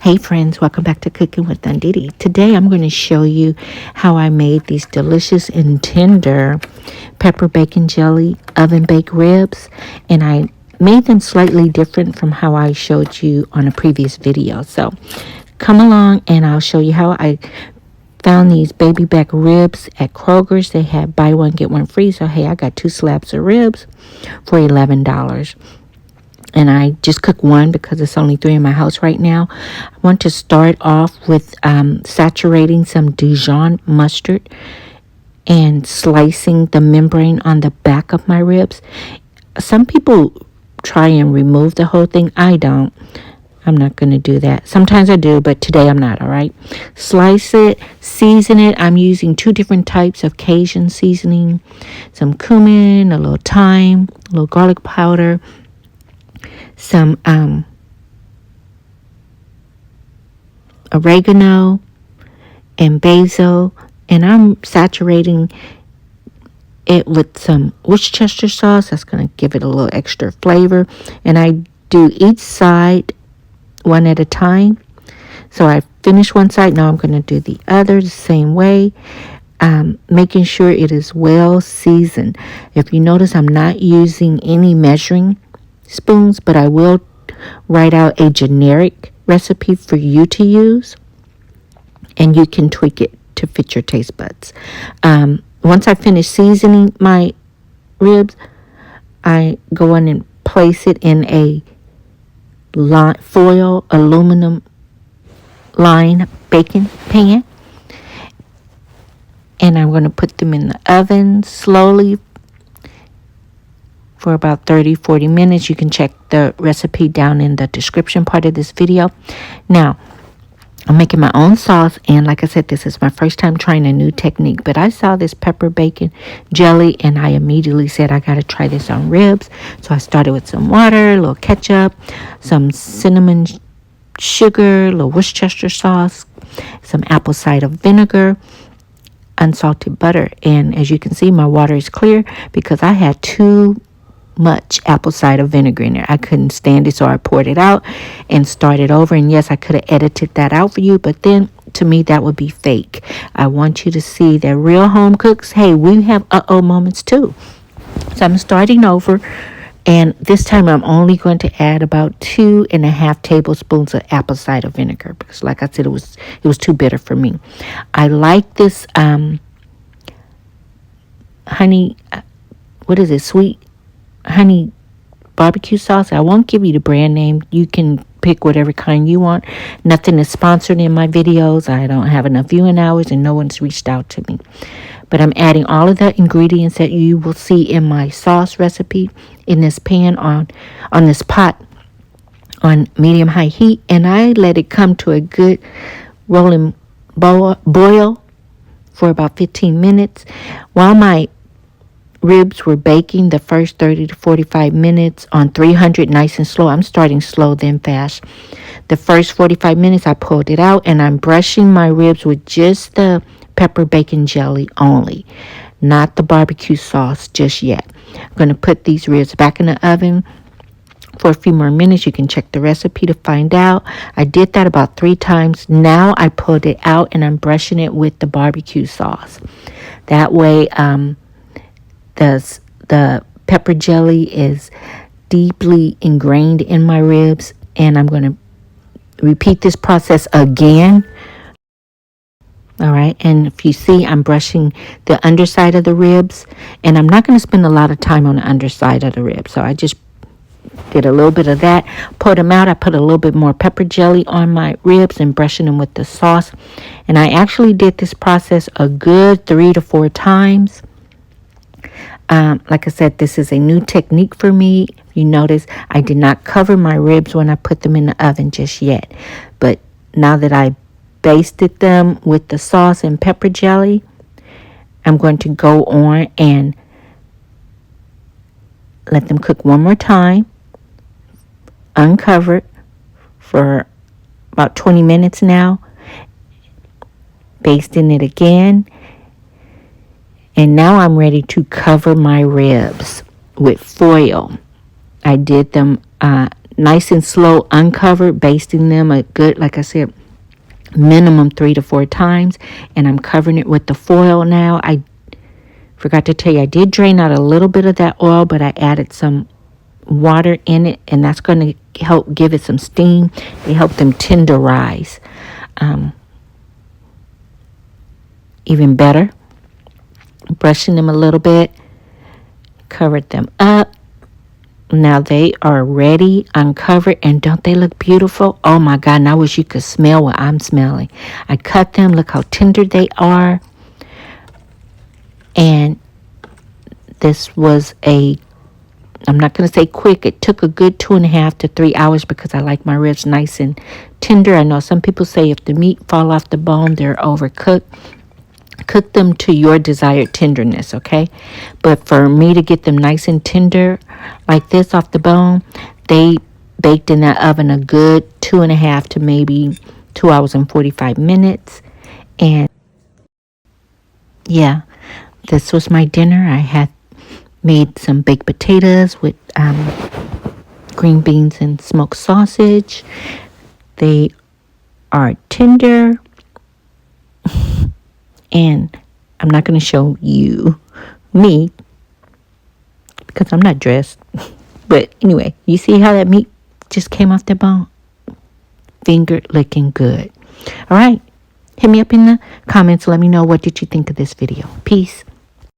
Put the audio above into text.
Hey friends, welcome back to Cooking with Undidi. Today I'm going to show you how I made these delicious and tender pepper bacon jelly oven baked ribs, and I made them slightly different from how I showed you on a previous video. So come along and I'll show you how I found these baby back ribs at Kroger's. They had buy one get one free, so hey, I got 2 slabs of ribs for $11. And I just cook one because it's only 3 in my house right now. I want to start off with saturating some Dijon mustard and slicing the membrane on the back of my ribs. Some people try and remove the whole thing. I don't. I'm not going to do that. Sometimes I do, but today I'm not, all right? Slice it, season it. I'm using 2 different types of Cajun seasoning. Some cumin, a little thyme, a little garlic powder, some oregano and basil, and I'm saturating it with some Worcestershire sauce. That's going to give it a little extra flavor, and I do each side one at a time. So I finished one side, now I'm going to do the other the same way, making sure it is well seasoned. If you notice, I'm not using any measuring spoons, but I will write out a generic recipe for you to use, and you can tweak it to fit your taste buds. Once I finish seasoning my ribs, I go in and place it in a foil aluminum line baking pan, and I'm going to put them in the oven slowly for about 30-40 minutes. You can check the recipe down in the description part of this video. Now, I'm making my own sauce, and like I said, this is my first time trying a new technique, but I saw this pepper bacon jelly, and I immediately said I got to try this on ribs. So I started with some water, a little ketchup, some cinnamon sugar, a little Worcestershire sauce, some apple cider vinegar, unsalted butter, and as you can see, my water is clear because I had too much apple cider vinegar in there. I couldn't stand it, so I poured it out and started over. And yes, I could have edited that out for you, but then to me that would be fake. I want you to see that real home cooks, hey, we have moments too. So I'm starting over, and this time I'm only going to add about 2.5 tablespoons of apple cider vinegar because, like I said, it was too bitter for me. I like this honey, what is it, sweet honey barbecue sauce. I won't give you the brand name. You can pick whatever kind you want. Nothing is sponsored in my videos. I don't have enough viewing hours, and no one's reached out to me. But I'm adding all of the ingredients that you will see in my sauce recipe in this pan on this pot on medium-high heat, and I let it come to a good rolling boil for about 15 minutes. While my ribs were baking the first 30 to 45 minutes on 300, nice and slow. I'm starting slow, then fast. The first 45 minutes, I pulled it out, and I'm brushing my ribs with just the pepper bacon jelly only, not the barbecue sauce just yet. I'm going to put these ribs back in the oven for a few more minutes. You can check the recipe to find out. I did that about 3 times. Now I pulled it out, and I'm brushing it with the barbecue sauce. That way, the pepper jelly is deeply ingrained in my ribs, and I'm going to repeat this process again. All right, and if you see, I'm brushing the underside of the ribs, and I'm not going to spend a lot of time on the underside of the ribs, so I just did a little bit of that, pulled them out. I put a little bit more pepper jelly on my ribs and brushing them with the sauce, and I actually did this process a good 3 to 4 times. Like I said, this is a new technique for me. You notice I did not cover my ribs when I put them in the oven just yet. But now that I basted them with the sauce and pepper jelly, I'm going to go on and let them cook one more time, uncovered, for about 20 minutes now, basting it again. And now I'm ready to cover my ribs with foil. I did them nice and slow, uncovered, basting them a good, like I said, minimum 3 to 4 times. And I'm covering it with the foil now. I forgot to tell you, I did drain out a little bit of that oil, but I added some water in it, and that's going to help give it some steam. They help them tenderize even better. Brushing them a little bit, covered them up. Now they are ready, uncovered, and don't they look beautiful? Oh my God, and I wish you could smell what I'm smelling. I cut them, look how tender they are. And this was I'm not going to say quick. It took a good 2.5 to 3 hours because I like my ribs nice and tender. I know some people say if the meat fall off the bone, they're overcooked. Cook them to your desired tenderness, okay? But for me to get them nice and tender like this off the bone, they baked in that oven a good 2.5 to maybe 2 hours and 45 minutes. And yeah, this was my dinner. I had made some baked potatoes with green beans and smoked sausage. They are tender. And I'm not going to show you me because I'm not dressed. But anyway, you see how that meat just came off the bone? Finger licking good. All right. Hit me up in the comments. Let me know what did you think of this video. Peace.